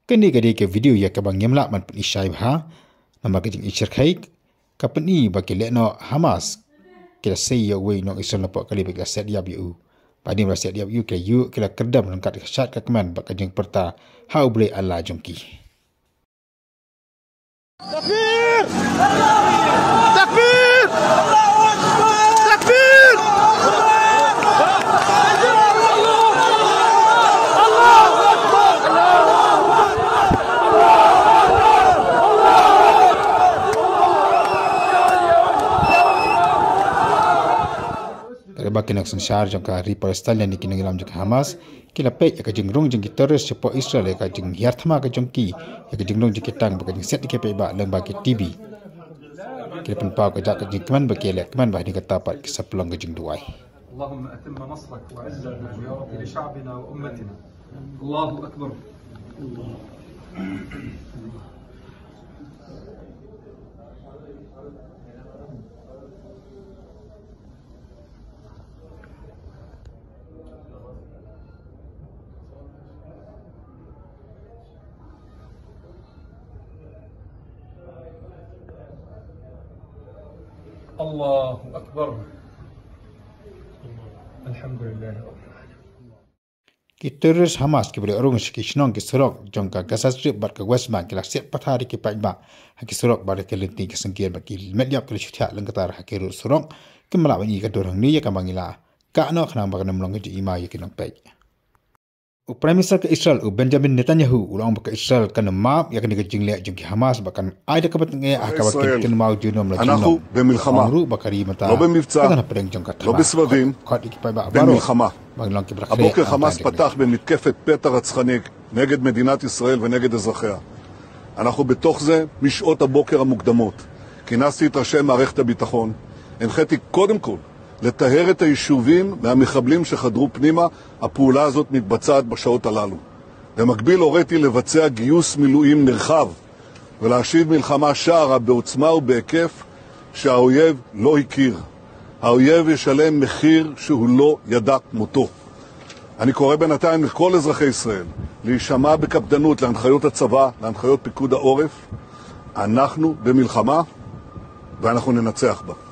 Kini gadi ke video ya ke bang yamla man pun isyai bah nama ke jing isyar khaik kapani bagi lekno Hamas kira say ya way no Israel napok kali bagi set dia biu padi set dia biu ke yu kila kerdam lengkat ke syat ke keman bagi jing perta hau boleh Allah jongki takbir takbir takbir bagi nak sensar jangka hari Palestin yang dikinang jangka Hamas kila pek ya jengrong jangki teroris cepo Israel ya jeng hiartama ke jangki ya jengrong jangki tang bagi set di KPI ba lembagi TV kila penpau ke jak jeng keman bagi lek keman bah di kata pat kisah pelang ke jeng duai Allahumma atimma nasrak wa izzak ya rabbi li sya'bina wa ummatina Allahu akbar Allahu Akbar. Alhamdulillah. Terus Hamas ke boleh orang sekisnong ke serok jangka Gaza Strip bar ke West Bank kila set pathari ke paima haki serok bar ke lenti ke sengkian bagi media ke syutia lengkatar haki ru serok ke melawani ke dorang ni ya kan bangila ka no khana bag nam long ke ima ya ke nang pai Prime Minister ke Israel Benjamin Netanyahu ulang ke Israel kan map ya kan ke jingle jangki Hamas bahkan ada ke batenge akabat ke mau junom la אנחנו במלחמה, לא במבצע, לא בסבבים, במלחמה. הבוקר חמאס פתח במתקפת פתע רצחני נגד מדינת ישראל ונגד אזרחיה. אנחנו בתוך זה משעות הבוקר המוקדמות. כינסתי את ראשי מערכת הביטחון, הנחיתי קודם כל לטהר את היישובים מהמחבלים שחדרו פנימה. הפעולה הזאת מתבצעת בשעות הללו. במקביל הוריתי לבצע גיוס מילואים נרחב ולהשיב מלחמה שערה בעוצמה ובהיקף שהאויב לא הכיר. האויב ישלם מחיר שהוא לא ידע כמותו. אני קורא בינתיים לכל אזרחי ישראל להישמע בקפדנות להנחיות הצבא, להנחיות פיקוד העורף. אנחנו במלחמה ואנחנו ננצח בה.